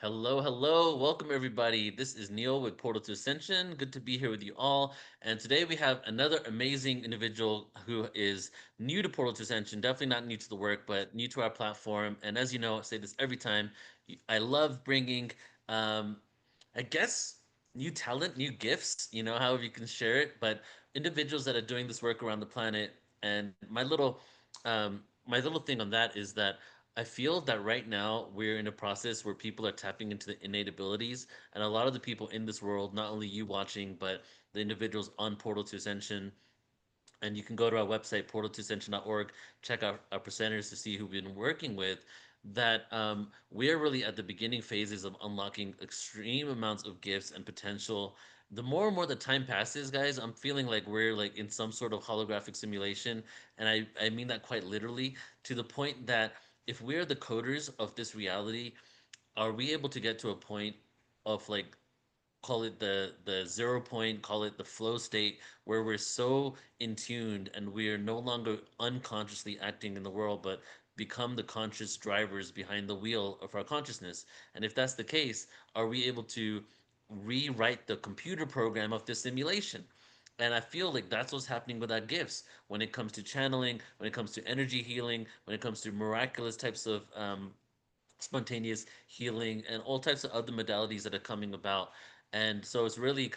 Hello, hello. Welcome, everybody. This is Neil with Portal to Ascension. Good to be here with you all. And today we have another amazing individual who is new to Portal to Ascension, definitely not new to the work, but new to our platform. And as you know, I say this every time, I love bringing, um, I guess, new talent, new gifts, however you can share it, but individuals that are doing this work around the planet. And my little thing on that is that I feel that right now we're in a process where people are tapping into the innate abilities, and a lot of the people in this world, not only you watching, but the individuals on Portal to Ascension, and you can go to our website portal2ascension.org, check out our presenters to see who we've been working with. That we're really at the beginning phases of unlocking extreme amounts of gifts and potential. The more and more the time passes, guys, I'm feeling like we're like in some sort of holographic simulation, and I mean that quite literally, to the point that if we're the coders of this reality, are we able to get to a point of like, call it the 0 point, call it the flow state, where we're so in tuned and we are no longer unconsciously acting in the world, but become the conscious drivers behind the wheel of our consciousness? And if that's the case, are we able to rewrite the computer program of this simulation? And I feel like that's what's happening with our gifts when it comes to channeling, when it comes to energy healing, when it comes to miraculous types of spontaneous healing, and all types of other modalities that are coming about. And so it's really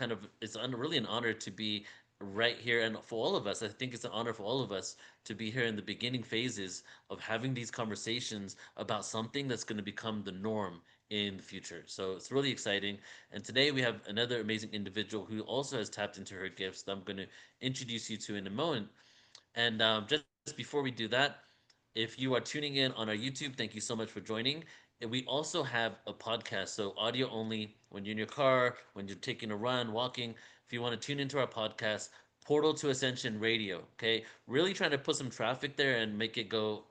really an honor to be right here, and for all of us, I think it's an honor for all of us to be here in the beginning phases of having these conversations about something that's going to become the norm in the future. So it's really exciting. And today we have another amazing individual who also has tapped into her gifts that I'm going to introduce you to in a moment. And just before we do that, if you are tuning in on our YouTube, thank you so much for joining. And we also have a podcast, so audio only when you're in your car, when you're taking a run, walking. If you want to tune into our podcast, Portal to Ascension Radio, okay? Really trying to put some traffic there and make it go,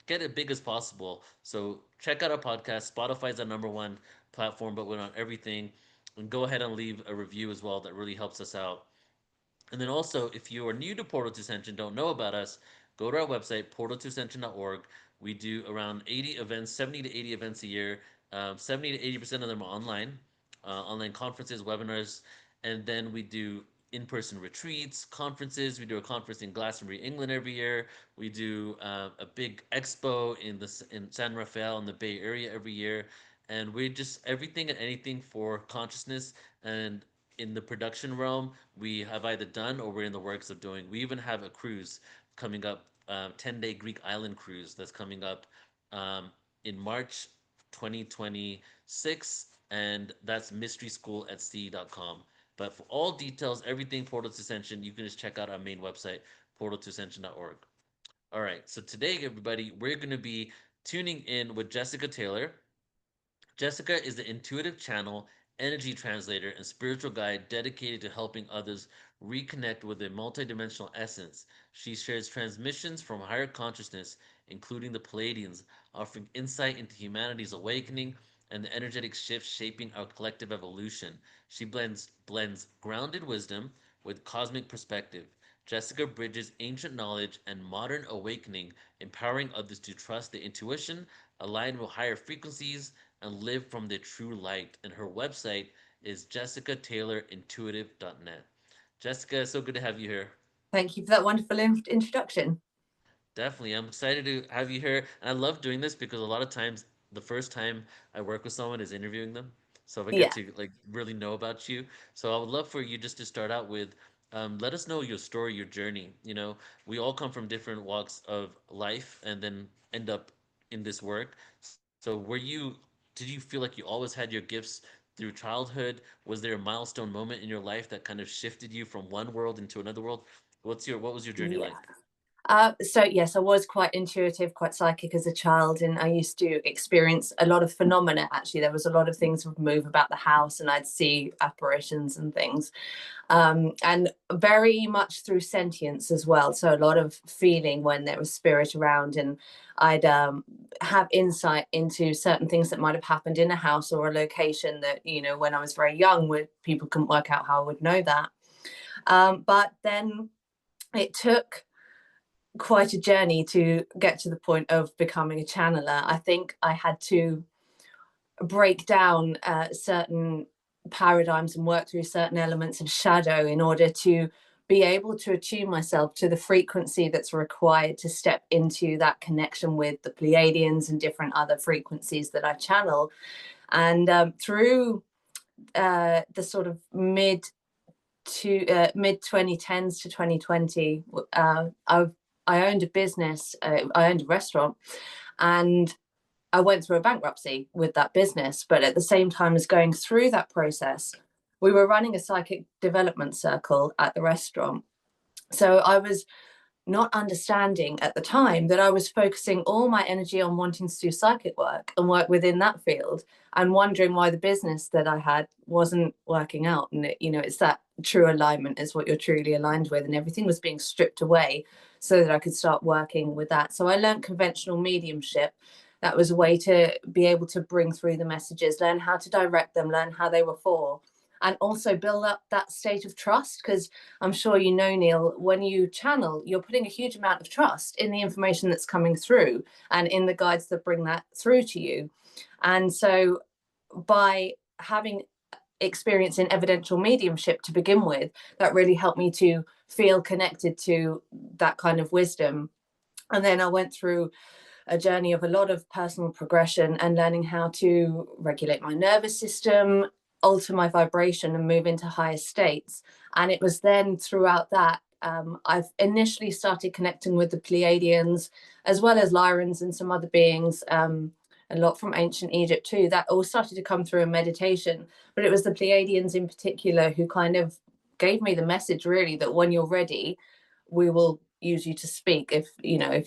get it big as possible. So check out our podcast. Spotify's our number one platform, but we're on everything. And go ahead and leave a review as well. That really helps us out. And then also, if you are new to Portal to Ascension, don't know about us, go to our website, portal2ascension.org. We do around 80 events, 70 to 80 events a year. 70 to 80% of them are online, online conferences, webinars. And then we do in-person retreats, conferences. We do a conference in Glastonbury, England every year. We do a big expo in San Rafael in the Bay Area every year. And we just everything and anything for consciousness. And in the production realm, we have either done or we're in the works of doing. We even have a cruise coming up, 10-day Greek island cruise that's coming up um, in March 2026, and that's mysteryschool@sea.com. But for all details, everything Portal to Ascension, you can just check out our main website, portal2ascension.org. All right, so today, everybody, we're going to be tuning in with Jessica Taylor. Jessica is the intuitive channel, energy translator, and spiritual guide dedicated to helping others reconnect with their multidimensional essence. She shares transmissions from higher consciousness, including the Pleiadians, offering insight into humanity's awakening and the energetic shifts shaping our collective evolution. She blends grounded wisdom with cosmic perspective. Jessica bridges ancient knowledge and modern awakening, empowering others to trust their intuition, align with higher frequencies, and live from their true light. And her website is jessicataylorintuitive.net. Jessica, so good to have you here. Thank you for that wonderful introduction. Definitely. I'm excited to have you here. And I love doing this because a lot of times the first time I work with someone is interviewing them. So if I get Yeah. to like really know about you. So I would love for you just to start out with, let us know your story, your journey. We all come from different walks of life and then end up in this work. So did you feel like you always had your gifts through childhood? Was there a milestone moment in your life that kind of shifted you from one world into another world? What was your journey Yeah. like? So yes, I was quite intuitive, quite psychic as a child, and I used to experience a lot of phenomena. Actually, there was a lot of things would move about the house, and I'd see apparitions and things, and very much through sentience as well. So a lot of feeling when there was spirit around, and I'd have insight into certain things that might have happened in a house or a location that when I was very young, where people couldn't work out how I would know that. But then it took quite a journey to get to the point of becoming a channeler. I think I had to break down certain paradigms and work through certain elements of shadow in order to be able to attune myself to the frequency that's required to step into that connection with the Pleiadians and different other frequencies that I channel. And through the sort of mid 2010s to 2020, I owned a business. I owned a restaurant, and I went through a bankruptcy with that business. But at the same time as going through that process, we were running a psychic development circle at the restaurant. So I was not understanding at the time that I was focusing all my energy on wanting to do psychic work and work within that field, and wondering why the business that I had wasn't working out. And it's that true alignment is what you're truly aligned with, and everything was being stripped away so that I could start working with that. So I learned conventional mediumship. That was a way to be able to bring through the messages, learn how to direct them, learn how they were for, and also build up that state of trust. Because I'm sure you know, Neil, when you channel, you're putting a huge amount of trust in the information that's coming through and in the guides that bring that through to you. And so by having experience in evidential mediumship to begin with, that really helped me to feel connected to that kind of wisdom. And then I went through a journey of a lot of personal progression and learning how to regulate my nervous system, alter my vibration, and move into higher states. And it was then throughout that I've initially started connecting with the Pleiadians, as well as Lyrans and some other beings, a lot from ancient Egypt too. That all started to come through in meditation. But it was the Pleiadians in particular who kind of gave me the message, really, that when you're ready, we will use you to speak, if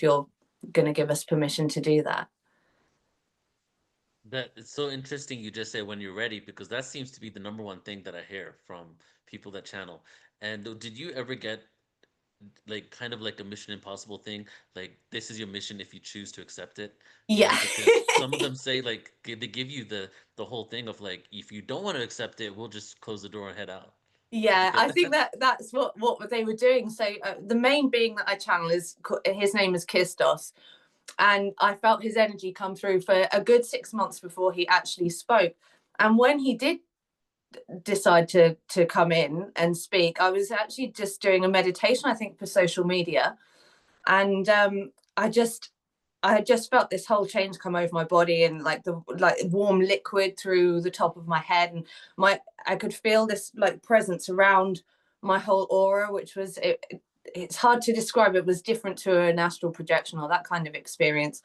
you're going to give us permission to do that. That it's so interesting you just say when you're ready, because that seems to be the number one thing that I hear from people that channel. And did you ever get like kind of like a Mission Impossible thing? Like this is your mission if you choose to accept it, Yeah. because some of them say like they give you the whole thing of like if you don't want to accept it, we'll just close the door and head out. Did you Yeah, get I think that? that's what they were doing. So the main being that I channel is, his name is Kistos, and I felt his energy come through for a good 6 months before he actually spoke. And when he did decide to come in and speak, I was actually just doing a meditation, I think, for social media, and I had just felt this whole change come over my body, and like the warm liquid through the top of my head, and I could feel this like presence around my whole aura, which was it's hard to describe. It was different to an astral projection or that kind of experience.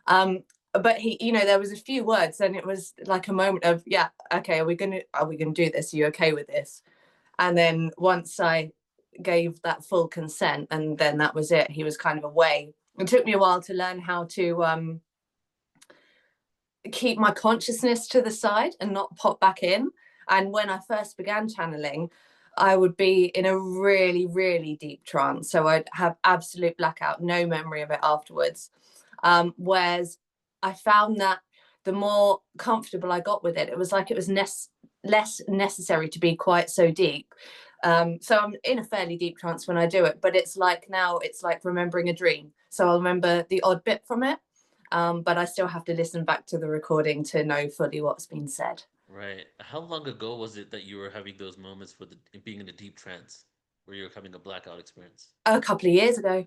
But there was a few words, and it was like a moment of, yeah, okay, are we gonna do this? Are you okay with this? And then once I gave that full consent, and then that was it. He was kind of away. It took me a while to learn how to keep my consciousness to the side and not pop back in. And when I first began channeling, I would be in a really, really deep trance. So I'd have absolute blackout, no memory of it afterwards. Whereas I found that the more comfortable I got with it, it was like it was less necessary to be quite so deep. So I'm in a fairly deep trance when I do it, but it's like now it's like remembering a dream. So I'll remember the odd bit from it, but I still have to listen back to the recording to know fully what's been said. Right. How long ago was it that you were having those moments for the being in a deep trance where you're having a blackout experience? A couple of years ago.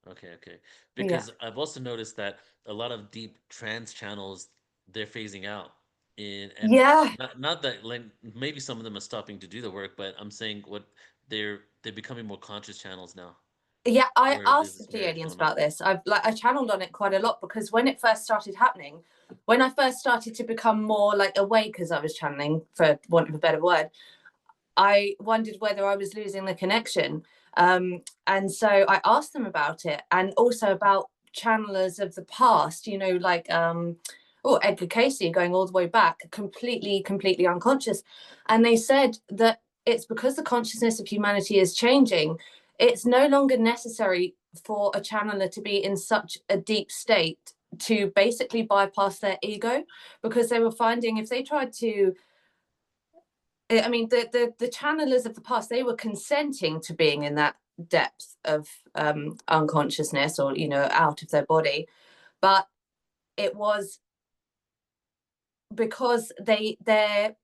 Okay, okay. Yeah. Because I've also noticed that a lot of deep trance channels they're phasing out in, and Yeah. not that like maybe some of them are stopping to do the work, but I'm saying what they're becoming more conscious channels now Yeah, I where there's asked the this marriage Pleiadians going on. about this. I channeled on it quite a lot, because when it first started happening, when I first started to become more like awake as I was channeling, for want of a better word, I wondered whether I was losing the connection. And so I asked them about it, and also about channelers of the past, like Edgar Casey, going all the way back, completely unconscious. And they said that it's because the consciousness of humanity is changing. It's no longer necessary for a channeler to be in such a deep state to basically bypass their ego, because they were finding if they tried to, I mean, the channelers of the past, they were consenting to being in that depth of unconsciousness, or out of their body, but it was because they're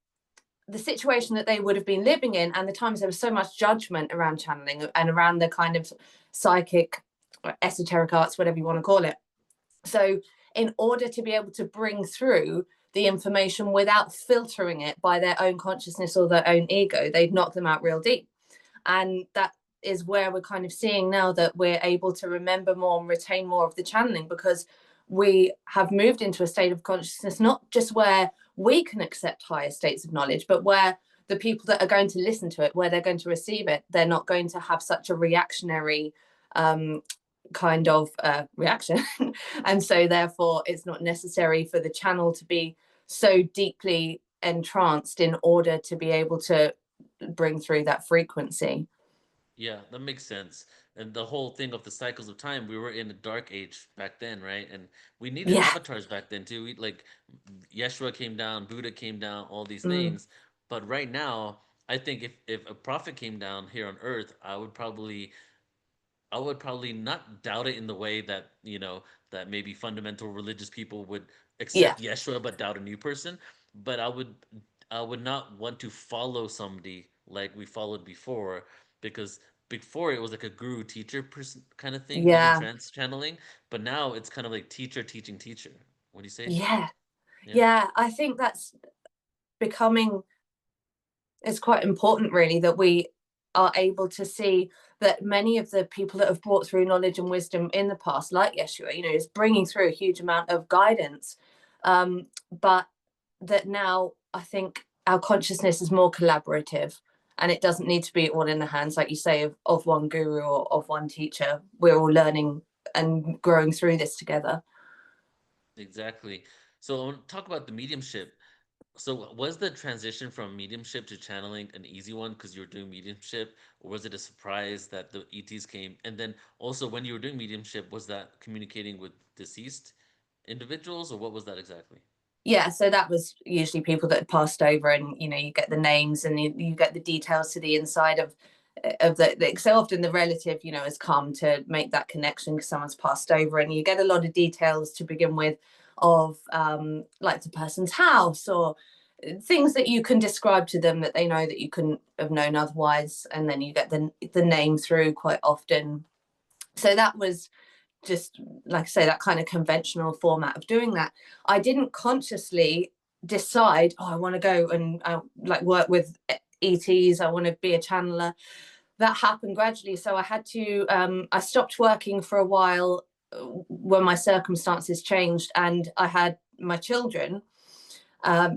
the situation that they would have been living in, and the times there was so much judgment around channeling and around the kind of psychic or esoteric arts, whatever you want to call it. So in order to be able to bring through the information without filtering it by their own consciousness or their own ego, they'd knock them out real deep. And that is where we're kind of seeing now that we're able to remember more and retain more of the channeling, because we have moved into a state of consciousness, not just where we can accept higher states of knowledge, but where the people that are going to listen to it, where they're going to receive it, they're not going to have such a reactionary kind of reaction. And so therefore it's not necessary for the channel to be so deeply entranced in order to be able to bring through that frequency. Yeah, that makes sense. And the whole thing of the cycles of time, we were in a dark age back then, right? And we needed Yeah. avatars back then too. Like Yeshua came down, Buddha came down, all these Mm. things. But right now, I think if a prophet came down here on Earth, I would probably not doubt it in the way that, that maybe fundamental religious people would Yeah. accept Yeshua but doubt a new person. But I would not want to follow somebody like we followed before, because before it was like a guru teacher person kind of thing, even Yeah. trance channeling, but now it's kind of like teacher teaching teacher. What do you say? Yeah. Yeah. Yeah. I think that's becoming, it's quite important really that we are able to see that many of the people that have brought through knowledge and wisdom in the past, like Yeshua, is bringing through a huge amount of guidance. But that now I think our consciousness is more collaborative, and it doesn't need to be all in the hands, like you say, of one guru or of one teacher. We're all learning and growing through this together. Exactly. So I want to talk about the mediumship. So was the transition from mediumship to channeling an easy one because you were doing mediumship, or was it a surprise that the ETs came? And then also when you were doing mediumship, was that communicating with deceased individuals, or what was that exactly? Yeah, so that was usually people that had passed over, and you get the names and you get the details to the inside of the so often the relative has come to make that connection because someone's passed over, and you get a lot of details to begin with of like the person's house or things that you can describe to them that they know that you couldn't have known otherwise, and then you get the name through quite often. So that was just, like I say, that kind of conventional format of doing that. I didn't consciously decide, oh, I want to go and like work with ETs, I want to be a channeler. That happened gradually. So I had to, I stopped working for a while when my circumstances changed and I had my children.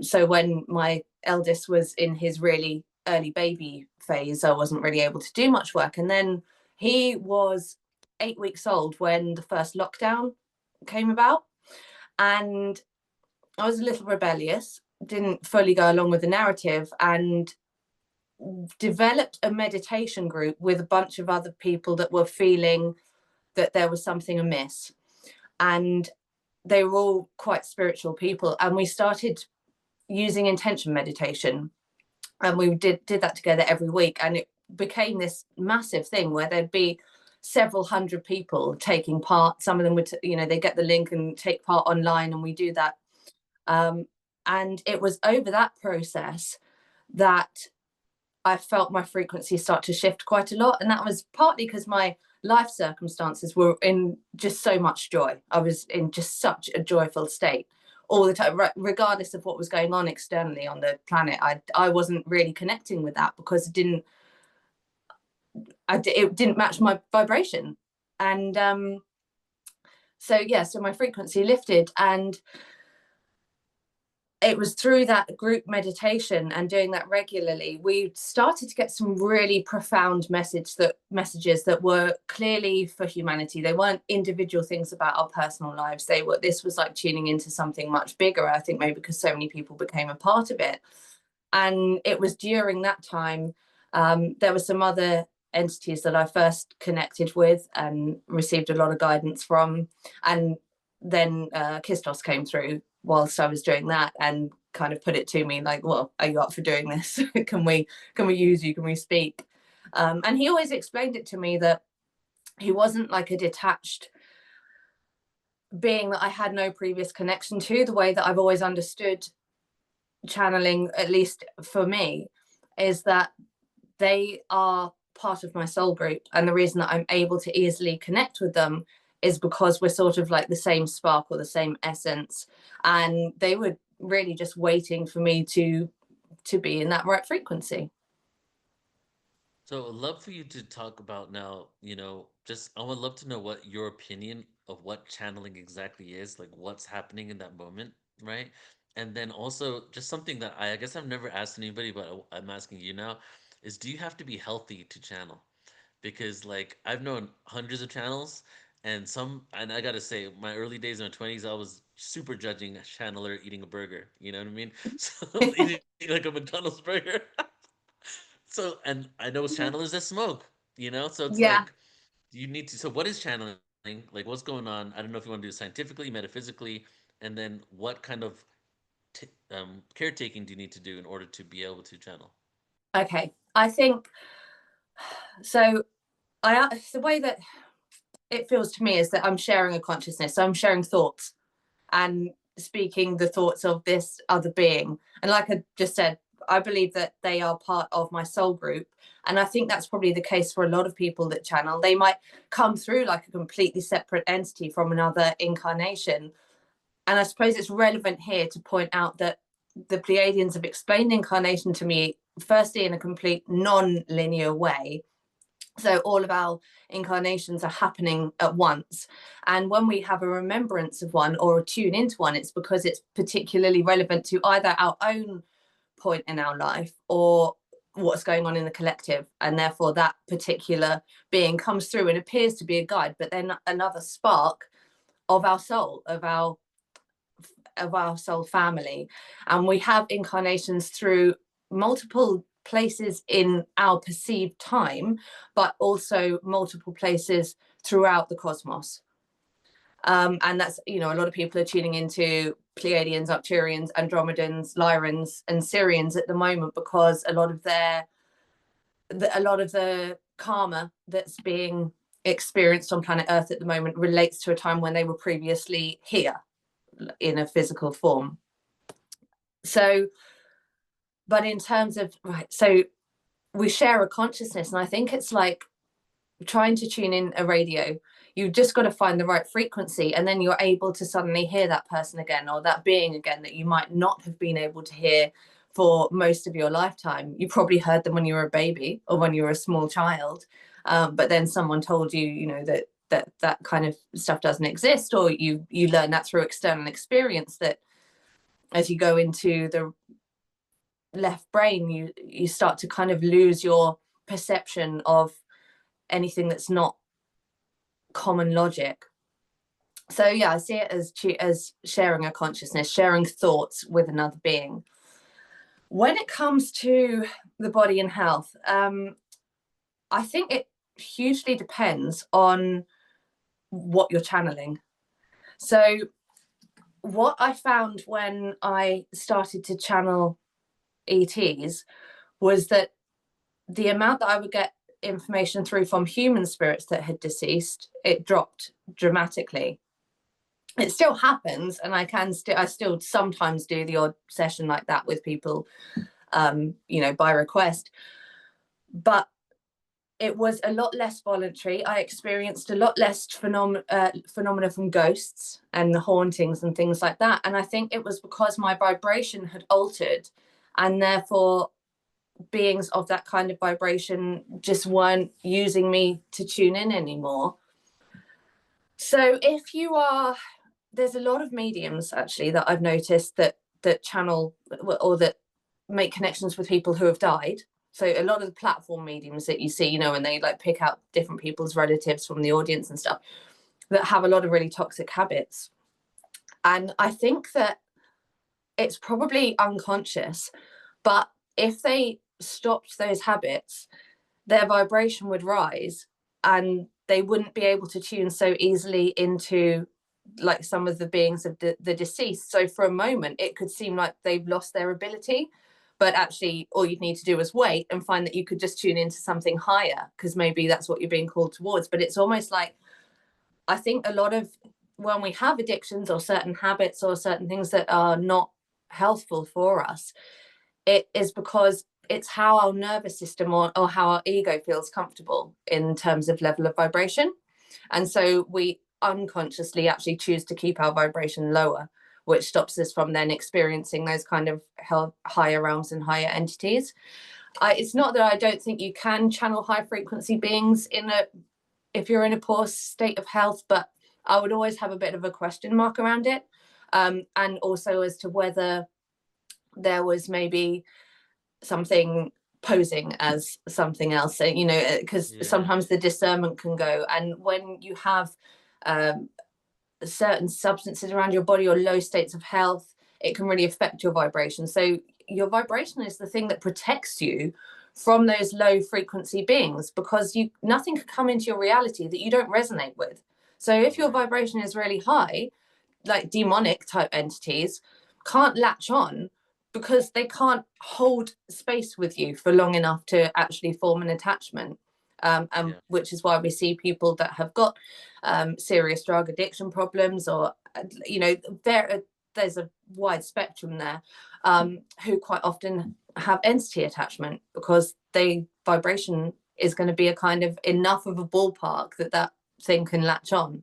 So when my eldest was in his really early baby phase, I wasn't really able to do much work. And then he was 8 weeks old when the first lockdown came about. And I was a little rebellious, didn't fully go along with the narrative, and developed a meditation group with a bunch of other people that were feeling that there was something amiss. And they were all quite spiritual people. And we started using intention meditation. And we did that together every week. And it became this massive thing where there'd be several hundred people taking part. Some of them would, they get the link and take part online, and we do that. And it was over that process that I felt my frequency start to shift quite a lot. And that was partly because my life circumstances were in just so much joy. I was in just such a joyful state all the time, regardless of what was going on externally on the planet. I wasn't really connecting with that because it didn't match my vibration. And so my frequency lifted, and it was through that group meditation and doing that regularly, we started to get some really profound messages that were clearly for humanity. They weren't individual things about our personal lives. This was like tuning into something much bigger, I think, maybe because so many people became a part of it. And it was during that time, there were some other entities that I first connected with and received a lot of guidance from. And then Kistos came through whilst I was doing that and kind of put it to me like, well, are you up for doing this? Can we use you? Can we speak? And he always explained it to me that he wasn't like a detached being that I had no previous connection to, the way that I've always understood channeling, at least for me, is that they are part of my soul group, and the reason that I'm able to easily connect with them is because we're sort of like the same spark or the same essence, and they were really just waiting for me to be in that right frequency. So I'd love for you to talk about now, just I would love to know what your opinion of what channeling exactly is, like what's happening in that moment, right? And then also just something that I guess I've never asked anybody, but I'm asking you now, is do you have to be healthy to channel? Because like I've known hundreds of channels and I gotta say, my early days in my 20s, I was super judging a channeler eating a burger. You know what I mean? So eating like a McDonald's burger. So, and I know channelers that smoke, so it's Yeah. like, you need to. So, what is channeling? Like, what's going on? I don't know if you want to do it scientifically, metaphysically, and then what kind of caretaking do you need to do in order to be able to channel? Okay. I think so. The way that it feels to me is that I'm sharing a consciousness. So I'm sharing thoughts and speaking the thoughts of this other being. And like I just said, I believe that they are part of my soul group. And I think that's probably the case for a lot of people that channel. They might come through like a completely separate entity from another incarnation. And I suppose it's relevant here to point out that the Pleiadians have explained incarnation to me, firstly, in a complete non linear way. So all of our incarnations are happening at once. And when we have a remembrance of one or a tune into one, it's because it's particularly relevant to either our own point in our life or what's going on in the collective. And therefore that particular being comes through and appears to be a guide, but then another spark of our soul, of our soul family. And we have incarnations through multiple places in our perceived time, but also multiple places throughout the cosmos. And that's, a lot of people are tuning into Pleiadians, Arcturians, Andromedans, Lyrans, and Syrians at the moment because a lot of the karma that's being experienced on planet Earth at the moment relates to a time when they were previously here in a physical form. So, but in terms of, right, so we share a consciousness, and I think it's like trying to tune in a radio. You've just got to find the right frequency, and then you're able to suddenly hear that person again or that being again that you might not have been able to hear for most of your lifetime. You probably heard them when you were a baby or when you were a small child, but then someone told you, that kind of stuff doesn't exist, or you learn that through external experience, that as you go into the left brain, you start to kind of lose your perception of anything that's not common logic. So yeah, I see it as sharing a consciousness, sharing thoughts with another being. When it comes to the body and health, I think it hugely depends on what you're channeling. So what I found when I started to channel ETs was that the amount that I would get information through from human spirits that had deceased, it dropped dramatically. It still happens, and I still sometimes do the odd session like that with people, by request, but it was a lot less voluntary. I experienced a lot less phenomena from ghosts and the hauntings and things like that. And I think it was because my vibration had altered, and therefore beings of that kind of vibration just weren't using me to tune in anymore. So there's a lot of mediums actually that I've noticed that channel or that make connections with people who have died. So a lot of the platform mediums that you see, and they like pick out different people's relatives from the audience and stuff, that have a lot of really toxic habits. And I think that it's probably unconscious, but if they stopped those habits, their vibration would rise and they wouldn't be able to tune so easily into like some of the beings of the deceased. So for a moment, it could seem like they've lost their ability, but actually all you'd need to do is wait and find that you could just tune into something higher, because maybe that's what you're being called towards. But it's almost like, I think a lot of when we have addictions or certain habits or certain things that are not healthful for us, it is because it's how our nervous system or how our ego feels comfortable in terms of level of vibration. And so we unconsciously actually choose to keep our vibration lower, which stops us from then experiencing those kind of higher realms and higher entities. It's not that I don't think you can channel high frequency beings if you're in a poor state of health, but I would always have a bit of a question mark around it. And also as to whether there was maybe something posing as something else, because Yeah. sometimes the discernment can go. And when you have certain substances around your body or low states of health, it can really affect your vibration. So your vibration is the thing that protects you from those low frequency beings, because nothing can come into your reality that you don't resonate with. So if your Right. vibration is really high, like demonic type entities can't latch on, because they can't hold space with you for long enough to actually form an attachment. And Yeah. which is why we see people that have got serious drug addiction problems, or there's a wide spectrum there, who quite often have entity attachment, because they vibration is going to be a kind of enough of a ballpark that thing can latch on.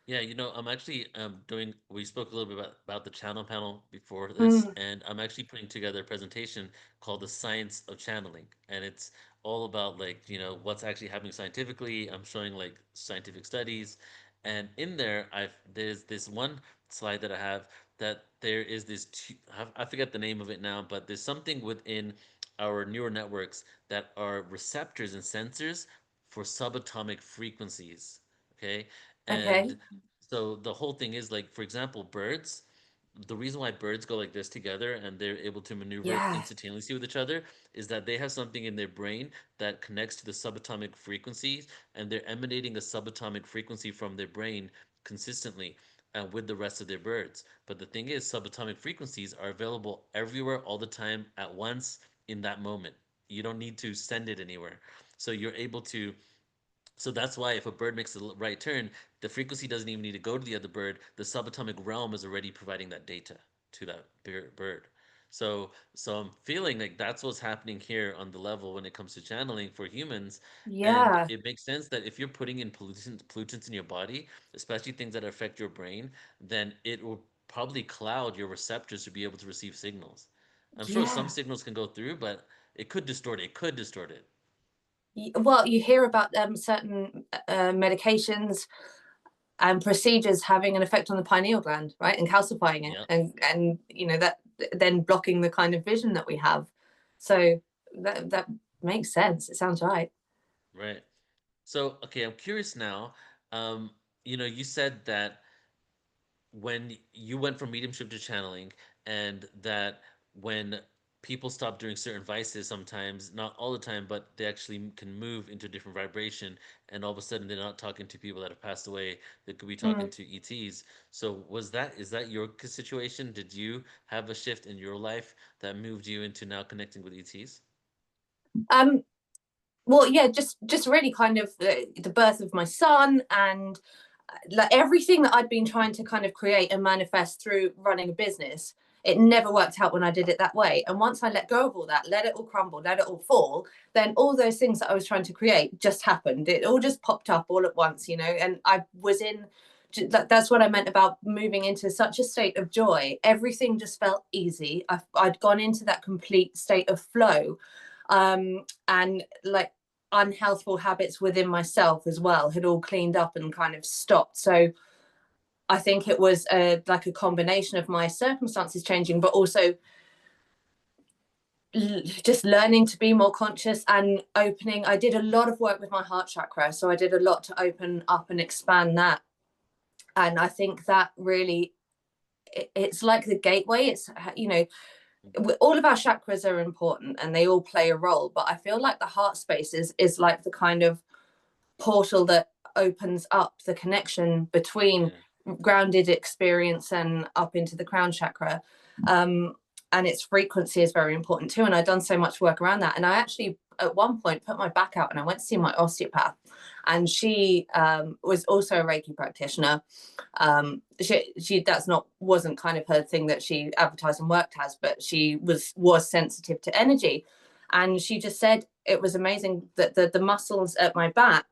Yeah, I'm actually doing. We spoke a little bit about the channel panel before this, Mm, and I'm actually putting together a presentation called "The Science of Channeling," and it's all about like what's actually happening scientifically. I'm showing like scientific studies, and in there, there's this one slide that I have that there is this. I forget the name of it now, but there's something within our neural networks that are receptors and sensors for subatomic frequencies. Okay, okay. and so the whole thing is like, for example, birds. The reason why birds go like this together and they're able to maneuver Yeah. instantaneously with each other is that they have something in their brain that connects to the subatomic frequencies, and they're emanating a subatomic frequency from their brain consistently with the rest of their birds. But the thing is, subatomic frequencies are available everywhere all the time at once in that moment. You don't need to send it anywhere. So you're able to so that's why if a bird makes the right turn, the frequency doesn't even need to go to the other bird. The subatomic realm is already providing that data to that bird. So I'm feeling like that's what's happening here on the level when it comes to channeling for humans, and Yeah. it makes sense that if you're putting in pollutants in your body, especially things that affect your brain, then it will probably cloud your receptors to be able to receive signals. I'm sure some Yeah. signals can go through, but it could distort it. It could distort it. Well, you hear about certain medications and procedures having an effect on the pineal gland, right, and calcifying it, Yep. and that then blocking the kind of vision that we have. So that makes sense. It sounds right. Right. So, okay, I'm curious now. Um, you said that when you went from mediumship to channeling, and that when people stop doing certain vices, sometimes, not all the time, but they actually can move into a different vibration, and all of a sudden they're not talking to people that have passed away, they could be talking Mm. to ETs. So, is that your situation? Did you have a shift in your life that moved you into now connecting with ETs? Um, well, yeah, just really kind of the birth of my son, and like everything that I'd been trying to kind of create and manifest through running a business, it never worked out when I did it that way. And once I let go of all that, let it all crumble, let it all fall, then all those things that I was trying to create just happened. It all just popped up all at once, and I was in. That's what I meant about moving into such a state of joy. Everything just felt easy. I'd gone into that complete state of flow, and like unhealthful habits within myself as well had all cleaned up and kind of stopped. So I think it was like a combination of my circumstances changing, but also just learning to be more conscious and opening. I did a lot of work with my heart chakra, so I did a lot to open up and expand that. And I think that really, it's like the gateway. It's, all of our chakras are important and they all play a role, but I feel like the heart space is like the kind of portal that opens up the connection between Yeah. grounded experience and up into the crown chakra. um, and its frequency is very important too, and I've done so much work around that. And I actually at one point put my back out and I went to see my osteopath, and she was also a Reiki practitioner. She that's not wasn't kind of her thing that she advertised and worked as, but she was sensitive to energy, and she just said it was amazing that the muscles at my back,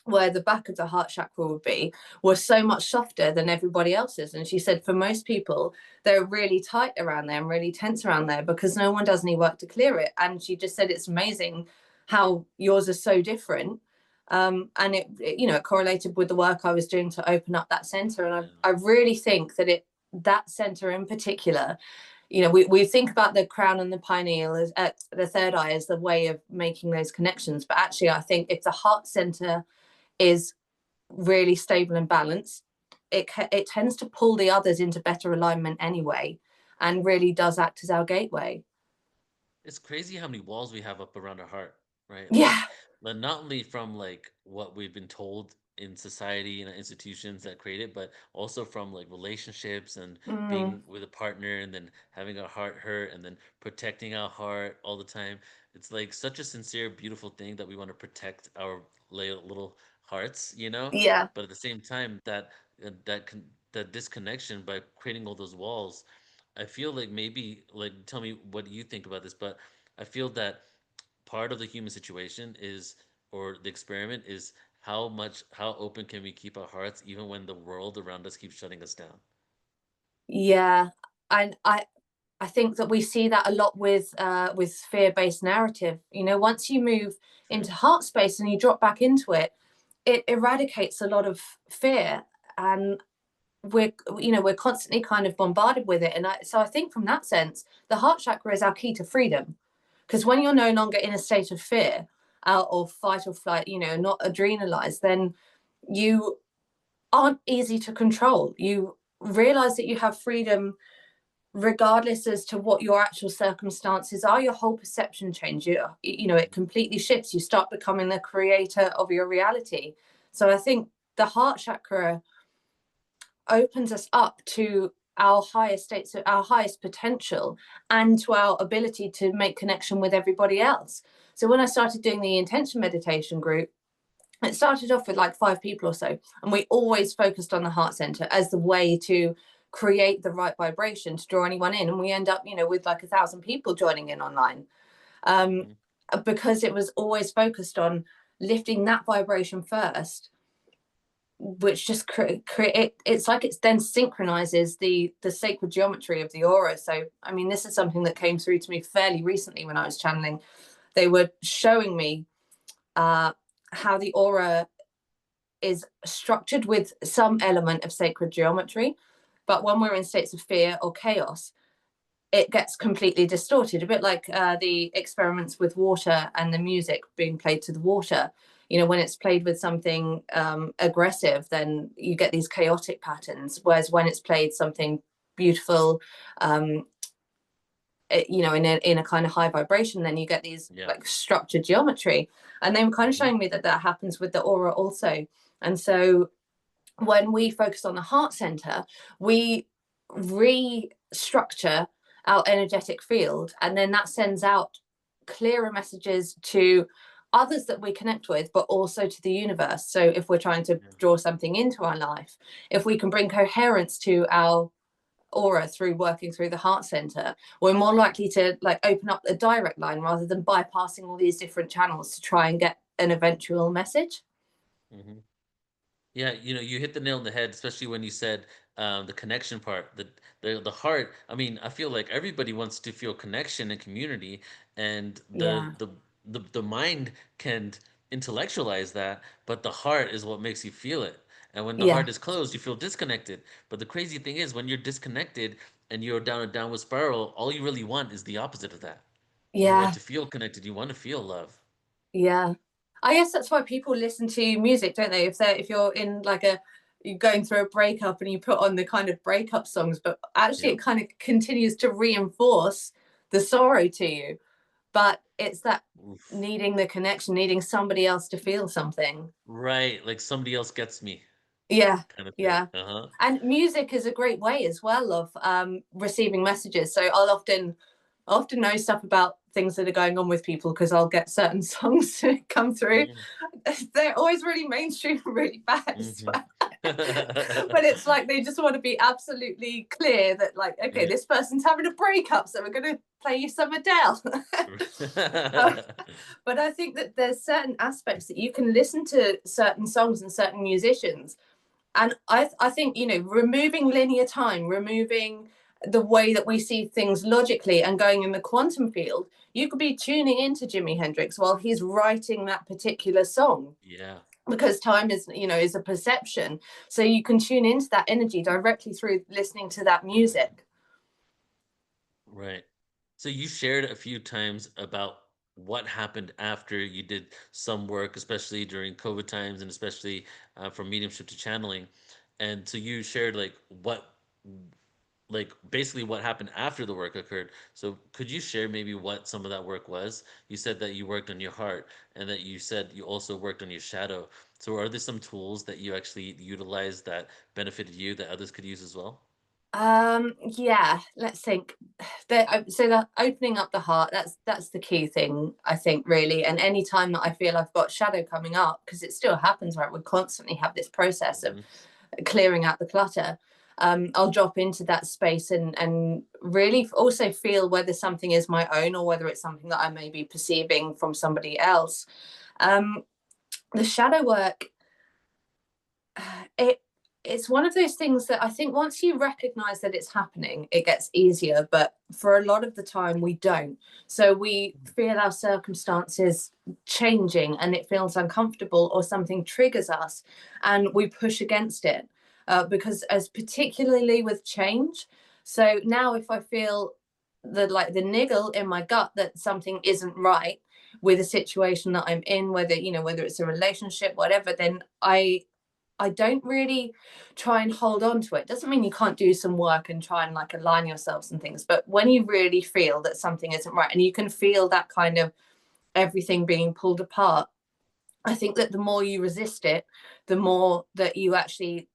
where the back of the heart chakra would be, was so much softer than everybody else's. And she said for most people, they're really tight around there and really tense around there because no one does any work to clear it. And she just said it's amazing how yours are so different. And it correlated with the work I was doing to open up that center. And I really think that that center in particular, we think about the crown and the pineal as the third eye as the way of making those connections. But actually, I think if the heart center is really stable and balanced, it tends to pull the others into better alignment anyway, and really does act as our gateway. It's crazy how many walls we have up around our heart, right? Like, Yeah. but not only from like what we've been told in society and institutions that create it, but also from like relationships and Mm, being with a partner and then having our heart hurt and then protecting our heart all the time. It's like such a sincere, beautiful thing that we want to protect our little hearts, you know? yeah. But at the same time, that disconnection by creating all those walls, I feel like maybe like tell me what you think about this, but I feel that part of the human situation is or the experiment is how open can we keep our hearts even when the world around us keeps shutting us down. Yeah. And I think that we see that a lot with fear-based narrative. Once you move True. into heart space and you drop back into it, it eradicates a lot of fear. And we're constantly kind of bombarded with it. And so I think from that sense, the heart chakra is our key to freedom, because when you're no longer in a state of fear, or fight or flight, not adrenalized, then you aren't easy to control. You realize that you have freedom regardless as to what your actual circumstances are. Your whole perception changes. It completely shifts. You start becoming the creator of your reality. So I think the heart chakra opens us up to our highest states, our highest potential, and to our ability to make connection with everybody else. So when I started doing the intention meditation group, it started off with like 5 people or so, and we always focused on the heart center as the way to create the right vibration to draw anyone in. And we end up with like 1,000 people joining in online, um, Hmm. because it was always focused on lifting that vibration first, which just it's like it then synchronizes the sacred geometry of the aura. So I mean, this is something that came through to me fairly recently when I was channeling. They were showing me how the aura is structured with some element of sacred geometry, but when we're in states of fear or chaos, it gets completely distorted, a bit like the experiments with water and the music being played to the water. When it's played with something aggressive, then you get these chaotic patterns, whereas when it's played something beautiful, um, in a kind of high vibration, then you get these Yeah. like structured geometry. And they were kind of Hmm. showing me that happens with the aura also. And so when we focus on the heart center, we restructure our energetic field, and then that sends out clearer messages to others that we connect with, but also to the universe. So if we're trying to Yeah. draw something into our life, if we can bring coherence to our aura through working through the heart center, we're more likely to like open up a direct line rather than bypassing all these different channels to try and get an eventual message. Hmm. Yeah, you hit the nail on the head, especially when you said the connection part, the heart. I mean, I feel like everybody wants to feel connection and community, and Yeah. the mind can intellectualize that, but the heart is what makes you feel it. And when the Yeah. heart is closed, you feel disconnected. But the crazy thing is, when you're disconnected and you're down a downward spiral, all you really want is the opposite of that. You want Yeah. to feel connected. You want to feel love. Yeah. I guess that's why people listen to music, don't they? If you're in like you're going through a breakup and you put on the kind of breakup songs, but actually Yep. it kind of continues to reinforce the sorrow to you. But it's that Oof. needing the connection, needing somebody else to feel something. Right, like somebody else gets me, Yeah. kind of thing. Yeah. Uh-huh. And music is a great way as well of receiving messages. So I'll often I often know stuff about things that are going on with people because I'll get certain songs to come through. Mm, They're always really mainstream, really fast. mhm. But it's like they just want to be absolutely clear that, like, okay, Yeah. this person's having a breakup, so we're going to play you some Adele. But I think that there's certain aspects that you can listen to certain songs and certain musicians, and I think, you know, removing linear time, removing the way that we see things logically, and going in the quantum field, you could be tuning into Jimi Hendrix while he's writing that particular song, Yeah. because time is, you know, is a perception. So you can tune into that energy directly through listening to that music. Right. So you shared a few times about what happened after you did some work, especially during COVID times, and especially from mediumship to channeling. And so you shared like basically what happened after the work occurred. So could you share maybe what some of that work was? You said that you worked on your heart, and that you said you also worked on your shadow. So are there some tools that you actually utilized that benefited you that others could use as well? Yeah, let's think. So the opening up the heart, that's the key thing, I think, really. And any time that I feel I've got shadow coming up, because it still happens, right? We constantly have this process of Hmm. clearing out the clutter. I'll drop into that space and really also feel whether something is my own or whether it's something that I may be perceiving from somebody else. Um, the shadow work, it it's one of those things that I think once you recognize that it's happening, it gets easier. But for a lot of the time, we don't. So we feel our circumstances changing and it feels uncomfortable, or something triggers us and we push against it. Because, as particularly with change, so now if I feel the niggle in my gut that something isn't right with a situation that I'm in, whether, you know, whether it's a relationship, whatever, then I don't really try and hold on to it. Doesn't mean you can't do some work and try and like align yourselves and things, but when you really feel that something isn't right, and you can feel that kind of everything being pulled apart, I think that the more you resist it, the more that you actually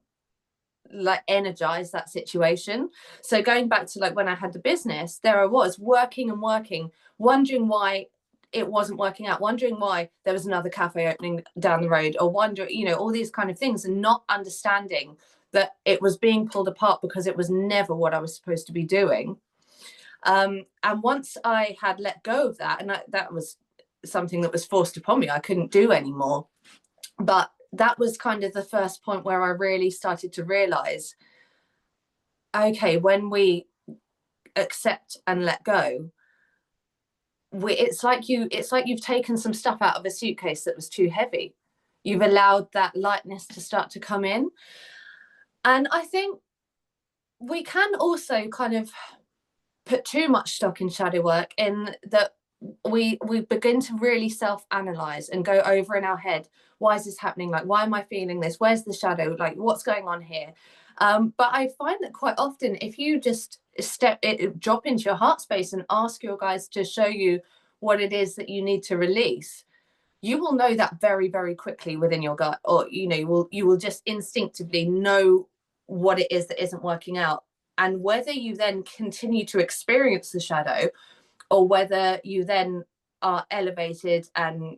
like energize that situation. So going back to like when I had the business, there I was working and working, wondering why it wasn't working out, wondering why there was another cafe opening down the road, or wonder, you know, all these kind of things, and not understanding that it was being pulled apart because it was never what I was supposed to be doing. And once I had let go of that, and that was something that was forced upon me, I couldn't do anymore. But that was kind of the first point where I really started to realize, okay, when we accept and let go, it's like you've taken some stuff out of a suitcase that was too heavy. You've allowed that lightness to start to come in. And I think we can also kind of put too much stock in shadow work, in that we begin to really self-analyze and go over in our head, why is this happening, like why am I feeling this, where's the shadow, like what's going on here. But I find that quite often, if you just drop into your heart space and ask your guys to show you what it is that you need to release, you will know that very, very quickly within your gut, or you know, you will just instinctively know what it is that isn't working out. And whether you then continue to experience the shadow, or whether you then are elevated and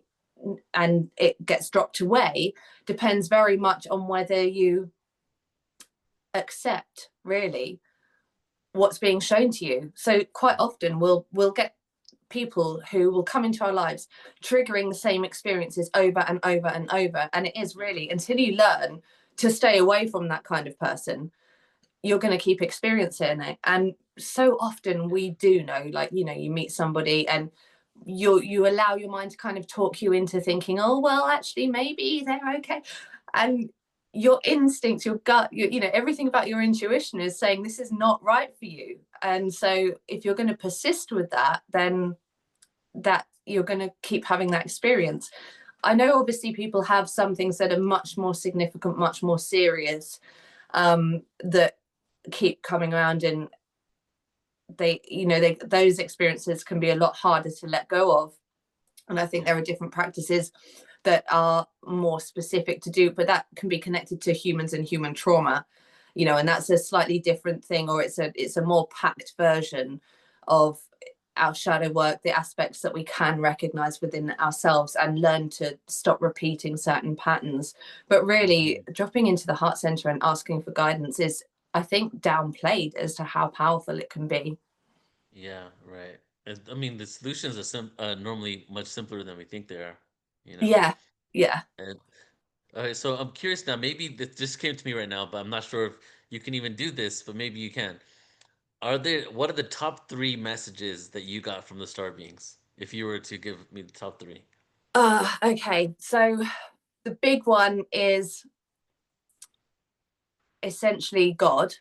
it gets dropped away, depends very much on whether you accept really what's being shown to you. So quite often we'll get people who will come into our lives triggering the same experiences over and over and over, and it is really until you learn to stay away from that kind of person, you're going to keep experiencing it. And so often we do know, like, you know, you meet somebody and you allow your mind to kind of talk you into thinking, oh well, actually maybe they're okay. And your instinct, your gut, you know, everything about your intuition is saying this is not right for you. And so if you're going to persist with that, then that you're going to keep having that experience. I know obviously people have some things that are much more significant, much more serious, that keep coming around, and those experiences can be a lot harder to let go of. And I think Yeah. there are different practices that are more specific to do, but that can be connected to humans and human trauma, you know, and that's a slightly different thing, or it's a more packed version of our shadow work, the aspects that we can recognize within ourselves and learn to stop repeating certain patterns. But really, Mhm. dropping into the heart center and asking for guidance is, I think, downplayed as to how powerful it can be. Yeah, right. I mean, the solutions are normally much simpler than we think they are, you know. Yeah, yeah. And okay, so I'm curious now. Maybe this just came to me right now, but I'm not sure if you can even do this. But maybe you can. What are the top three messages that you got from the star beings? If you were to give me the top three. Okay, so the big one is essentially God,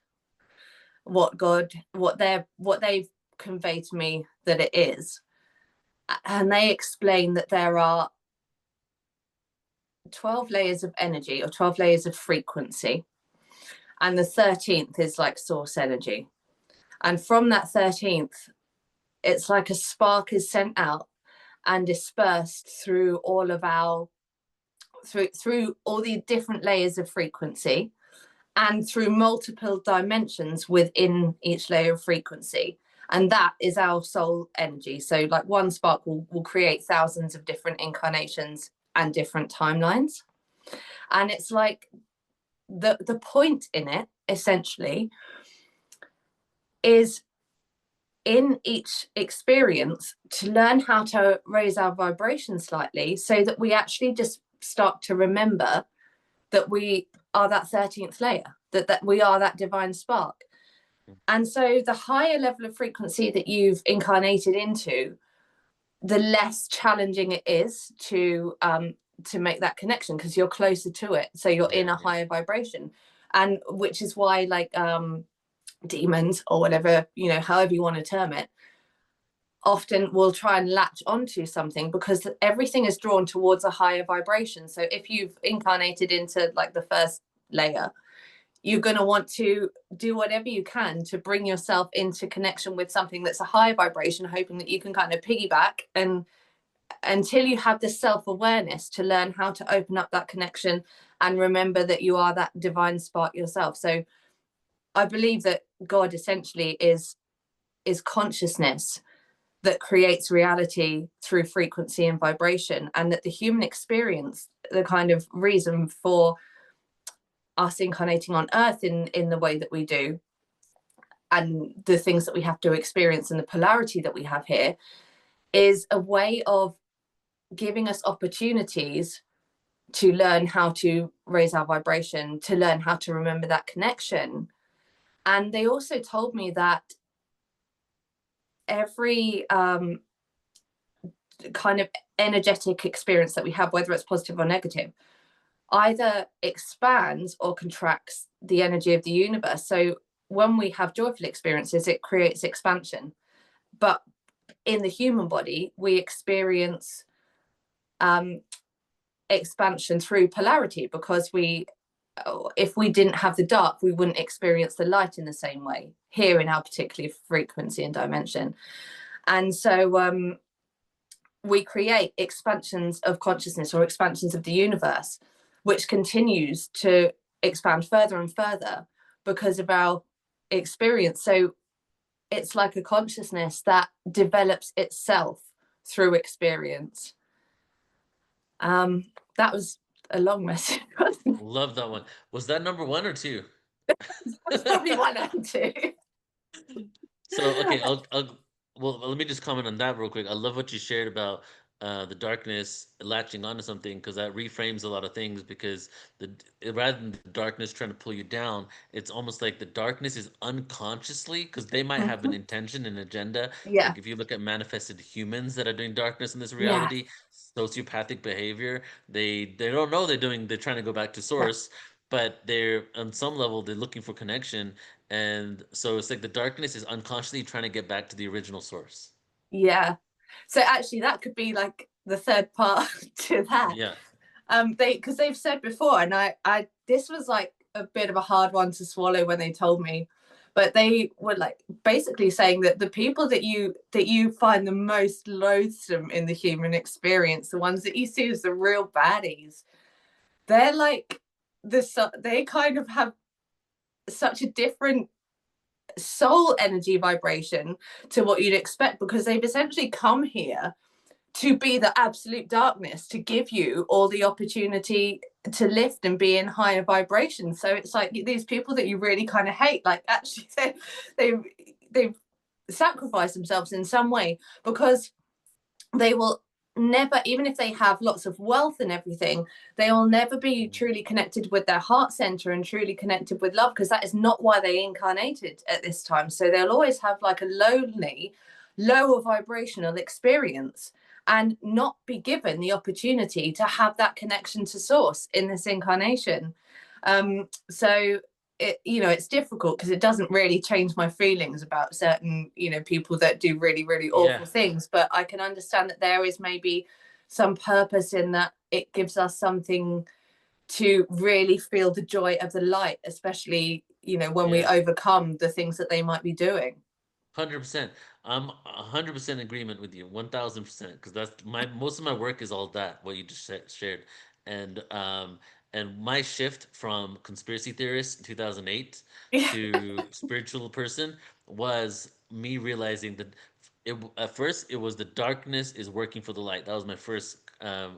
what they've conveyed to me that it is. And they explain that there are 12 layers of energy or 12 layers of frequency, and the 13th is like source energy. And from that 13th, it's like a spark is sent out and dispersed through all of our through all the different layers of frequency and through multiple dimensions within each layer of frequency. And that is our soul energy. So, like, one spark will create thousands of different incarnations and different timelines. And it's like the point in it, essentially, is in each experience to learn how to raise our vibration slightly so that we actually just start to remember that we are that 13th layer, that we are that divine spark. And so the higher level of frequency that you've incarnated into, the less challenging it is to make that connection because you're closer to it. So you're Yeah, in a yeah. higher vibration. And which is why, like, demons or whatever, however you want to term it, often will try and latch onto something because everything is drawn towards a higher vibration. So if you've incarnated into like the first layer, you're going to want to do whatever you can to bring yourself into connection with something that's a higher vibration, hoping that you can kind of piggyback, and until you have this self-awareness to learn how to open up that connection and remember that you are that divine spark yourself. So I believe that God essentially is consciousness that creates reality through frequency and vibration, and that the human experience, the kind of reason for us incarnating on earth in the way that we do, and the things that we have to experience and the polarity that we have here, is a way of giving us opportunities to learn how to raise our vibration, to learn how to remember that connection. And they also told me that every kind of energetic experience that we have, whether it's positive or negative, either expands or contracts the energy of the universe. So when we have joyful experiences, it creates expansion. But in the human body, we experience um, expansion through polarity because if we didn't have the dark, we wouldn't experience the light in the same way here in our particular frequency and dimension. And so we create expansions of consciousness or expansions of the universe, which continues to expand further and further because of our experience. So it's like a consciousness that develops itself through experience. That was a long message. Love that one. Was that number one or two? That's probably one and two. So okay, well let me just comment on that real quick. I love what you shared about the darkness latching onto something because that reframes a lot of things because rather than the darkness trying to pull you down, it's almost like the darkness is unconsciously because they might have an Mhm. intention and agenda. Yeah, Like if you look at manifested humans that are doing darkness in this yeah, reality, sociopathic behavior, they don't know they're trying to go back to yeah, source, but they're on some level they're looking for connection, and so it's like the darkness is unconsciously trying to get back to the original source. yeah. So actually, that could be like the third part to that. Yeah. Because they've said before, and I this was like a bit of a hard one to swallow when they told me, but they were like basically saying that the people that you find the most loathsome in the human experience, the ones that you see as the real baddies, they're like they kind of have such a different soul energy vibration to what you'd expect, because they've essentially come here to be the absolute darkness, to give you all the opportunity to lift and be in higher vibration. So it's like these people that you really kind of hate, like actually they've sacrificed themselves in some way, because they will never, even if they have lots of wealth and everything, they will never be truly connected with their heart center and truly connected with love, because that is not why they incarnated at this time. So they'll always have like a lonely, lower vibrational experience and not be given the opportunity to have that connection to source in this incarnation. So it's difficult, because it doesn't really change my feelings about certain people that do really, really Yeah. awful things, but I can understand that there is maybe some purpose in that. It gives us something to really feel the joy of the light, especially when we Yeah. overcome the things that they might be doing. 100%. I'm 100% agreement with you. 1000%. Because that's most of my work is all that what you just shared, and my shift from conspiracy theorist in 2008 Yeah, to spiritual person was me realizing that at first it was the darkness is working for the light. That was my first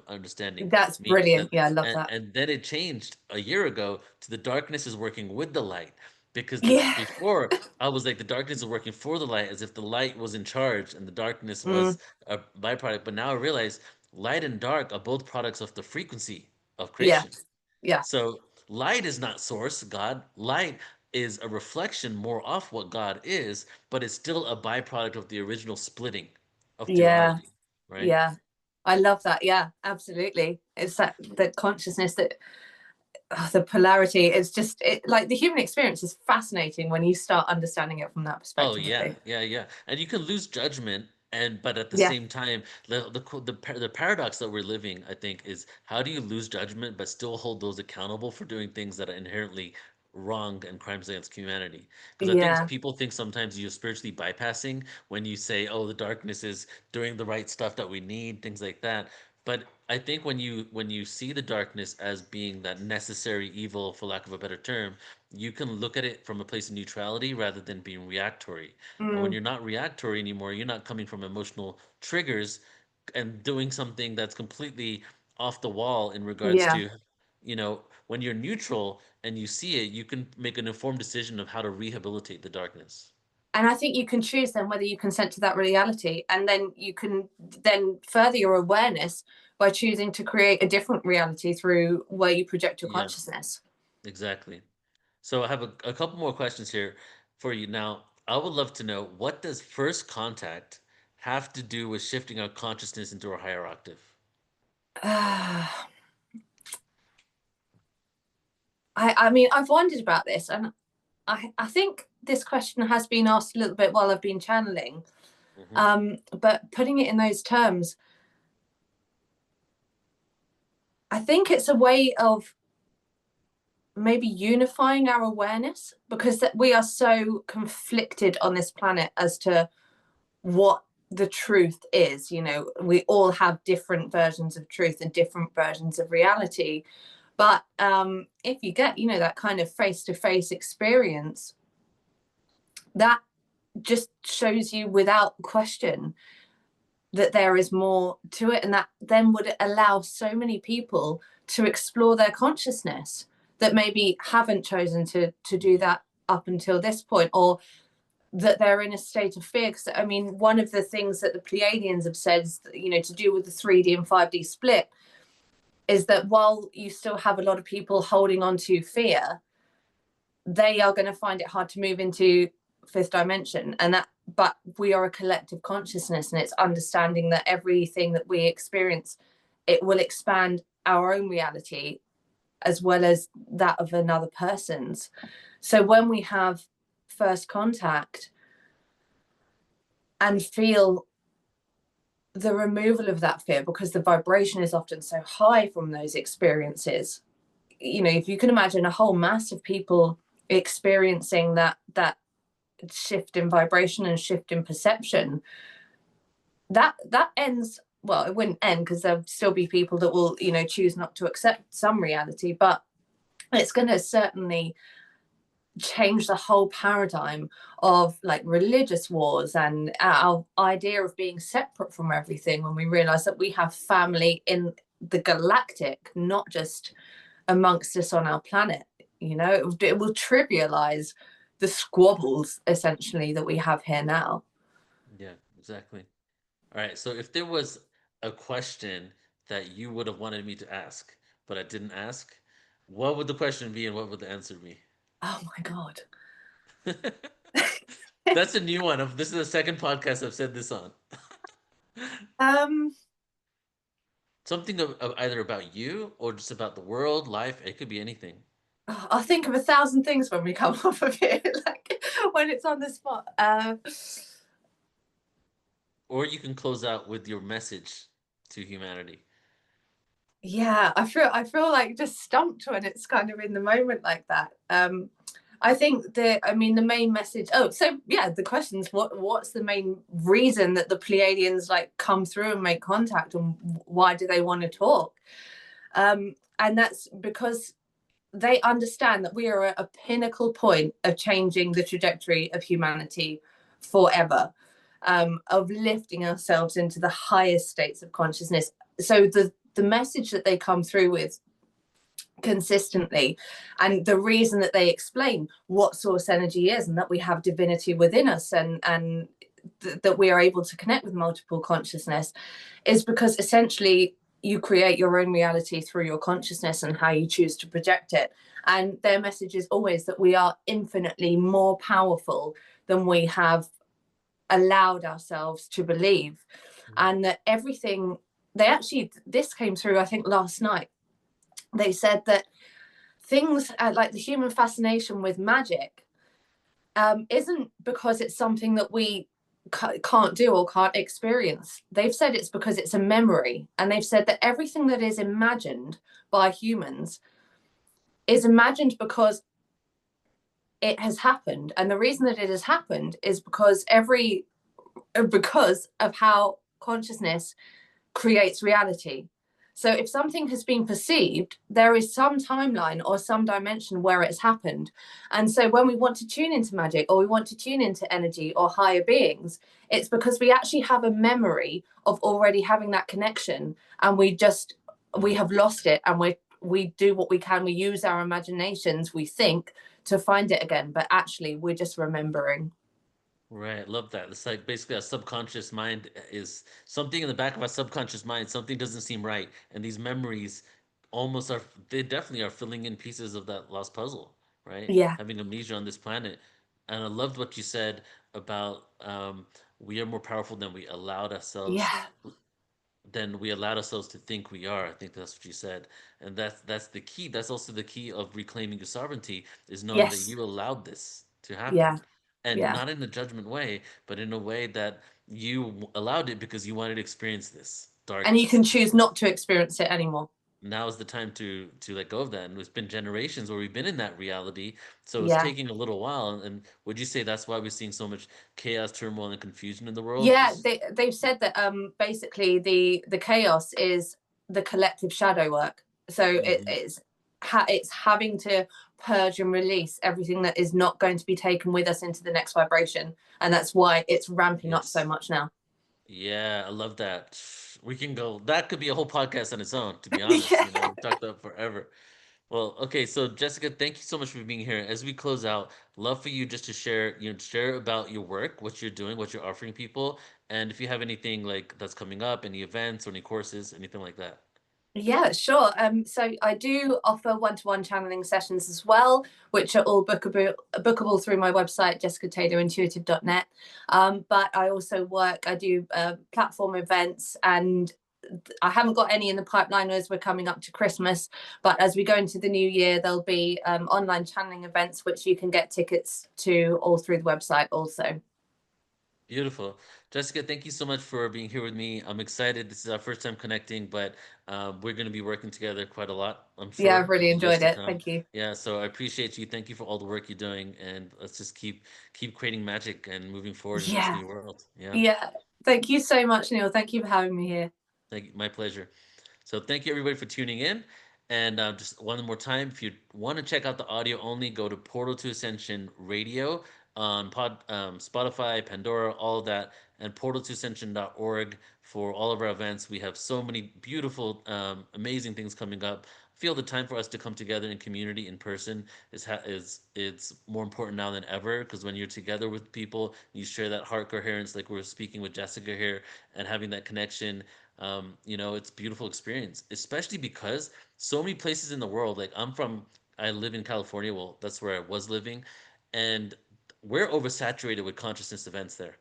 understanding. that's Meaning that, brilliant. Yeah, I love and that. then it changed a year ago to the darkness is working with the light, because Yeah. before I was like the darkness is working for the light, as if the light was in charge and the darkness Mm, was a byproduct. But now I realize light and dark are both products of the frequency of yeah. creation. Yeah. So light is not source, God. Light is a reflection more of what God is, but it's still a byproduct of the original splitting of Yeah. duality, right? Yeah. I love that. Yeah, absolutely. It's that the consciousness that the polarity is just like the human experience is fascinating when you start understanding it from that Oh perspective, I yeah, think. yeah, yeah. And you can lose judgment, and but at the Yeah. same time, the paradox that we're living, I think, is how do you lose judgment but still hold those accountable for doing things that are inherently wrong and crimes against humanity? Because I think Yeah. people think sometimes you're spiritually bypassing when you say, "Oh, the darkness is doing the right stuff that we need," things like that. But I think when you see the darkness as being that necessary evil, for lack of a better term, you can look at it from a place of neutrality rather than being reactory. And when Mm, you're not reactory anymore, you're not coming from emotional triggers and doing something that's completely off the wall in regards yeah. to, when you're neutral and you see it, you can make an informed decision of how to rehabilitate the darkness. And I think you can choose then whether you consent to that reality, and then you can then further your awareness by choosing to create a different reality through where you project your Yeah, consciousness. exactly. So I have a couple more questions here for you. Now, I would love to know, what does first contact have to do with shifting our consciousness into a higher octave? I mean, I've wondered about this, and I think this question has been asked a little bit while I've been channeling. Hmm. But putting it in those terms, I think it's a way of maybe unifying our awareness, because that we are so conflicted on this planet as to what the truth is. We all have different versions of truth and different versions of reality. But if you get that kind of face-to-face experience, that just shows you without question that there is more to it, and that then would allow so many people to explore their consciousness that maybe haven't chosen to do that up until this point, or that they're in a state of fear. Because I mean, one of the things that the Pleiadians have said is that, to do with the 3D and 5D split, is that while you still have a lot of people holding on to fear, they are going to find it hard to move into fifth dimension. And that, but we are a collective consciousness, and it's understanding that everything that we experience, it will expand our own reality as well as that of another person's. So when we have first contact and feel the removal of that fear, because the vibration is often so high from those experiences, if you can imagine a whole mass of people experiencing that shift in vibration and shift in perception, that ends, well, it wouldn't end, because there'll still be people that will choose not to accept some reality, but it's going to certainly change the whole paradigm of like religious wars and our idea of being separate from everything, when we realize that we have family in the galactic, not just amongst us on our planet. It will trivialize the squabbles essentially that we have here now. Yeah, exactly. All right. So if there was a question that you would have wanted me to ask, but I didn't ask, what would the question be and what would the answer be? Oh my god. That's a new one. This is the second podcast I've said this on. um Something of either about you or just about the world, life. It could be anything. I'll think of a thousand things when we come off of it, like when it's on the spot. Or you can close out with your message to humanity. Yeah, I feel like just stumped when it's kind of in the moment like that. I think the main message. Oh, so yeah, the questions. What's the main reason that the Pleiadians like come through and make contact, and why do they want to talk? And that's because they understand that we are at a pinnacle point of changing the trajectory of humanity forever, of lifting ourselves into the highest states of consciousness. So the message that they come through with consistently, and the reason that they explain what source energy is, and that we have divinity within us, and that we are able to connect with multiple consciousness, is because essentially you create your own reality through your consciousness and how you choose to project it. And their message is always that we are infinitely more powerful than we have allowed ourselves to believe. Mm. And that everything, they actually, this came through, I think, last night. They said that things like the human fascination with magic isn't because it's something that we can't do or can't experience. They've said it's because it's a memory. And they've said that everything that is imagined by humans is imagined because it has happened. And the reason that it has happened is because of how consciousness creates reality. So if something has been perceived, there is some timeline or some dimension where it's happened. And so when we want to tune into magic, or we want to tune into energy or higher beings, it's because we actually have a memory of already having that connection, and we have lost it, and we do what we can. We use our imaginations, we think, to find it again, but actually we're just remembering. Right, love that. It's like basically our subconscious mind is something in the back of our subconscious mind. Something doesn't seem right, and these memories almost are. They definitely are filling in pieces of that lost puzzle. Right, Yeah, having amnesia on this planet, and I loved what you said about we are more powerful yeah, than we allowed ourselves to think we are. I think that's what you said, and that's the key. That's also the key of reclaiming your sovereignty is knowing that yes, you allowed this to happen, yeah, and yeah. not in a judgment way, but in a way that allowed it because you wanted to experience this And you can darkness. choose not to experience it anymore. Now is the time to let go of that, and it's been generations where we've been in that reality, so it's Yeah. taking a little while. And would you say that's why we're seeing so much chaos, turmoil, and confusion in the world? Yeah, Is they've said that basically the chaos is the collective shadow work. So Mhm. it's having to purge and release everything that is not going to be taken with us into the next vibration, and that's why it's ramping up so Yes. much now. Yeah, I love that. We can go. That could be a whole podcast on its own, to be honest. Yeah. You know, we talked about forever. Well, okay, so Jessica, thank you so much for being here. As we close out, love for you just to share, share about your work, what you're doing, what you're offering people, and if you have anything like that's coming up, any events or any courses, anything like that. Yeah, sure. So I do offer one-to-one channeling sessions as well, which are all bookable through my website, jessicataylorintuitive.net. But I also I do platform events, and I haven't got any in the pipeline as we're coming up to Christmas. But as we go into the new year, there'll be online channeling events, which you can get tickets to all through the website also. Beautiful. Jessica, thank you so much for being here with me. I'm excited. This is our first time connecting, but we're going to be working together quite a lot, I'm Yeah, I've sure, in really the years enjoyed to it. come. Thank you. Yeah, so I appreciate you. Thank you for all the work you're doing, and let's just keep creating magic and moving forward in this Yeah, new world. Yeah, yeah. Thank you so much, Neil. Thank you for having me here. my pleasure. So thank you everybody for tuning in, And just one more time, if you want to check out the audio only, go to Portal to Ascension Radio on Spotify, Pandora, all of that, and portal2ascension.org for all of our events. We have so many beautiful, amazing things coming up. Feel the time for us to come together in community in person is it's more important now than ever, because when you're together with people, you share that heart coherence, like we're speaking with Jessica here, and having that connection. It's a beautiful experience, especially because so many places in the world. Like I live in California. Well, that's where I was living, and we're oversaturated with consciousness events there.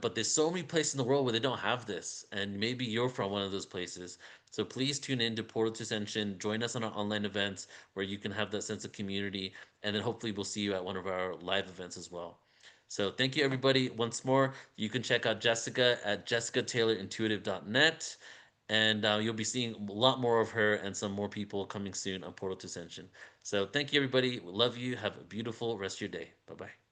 But there's so many places in the world where they don't have this, and maybe you're from one of those places. So please tune in to Portal to Ascension. Join us on our online events where you can have that sense of community, and then hopefully we'll see you at one of our live events as well. So thank you everybody once more. You can check out Jessica at jessicataylorintuitive.net, and you'll be seeing a lot more of her and some more people coming soon on Portal to Ascension. So thank you everybody. We love you. Have a beautiful rest of your day. Bye bye.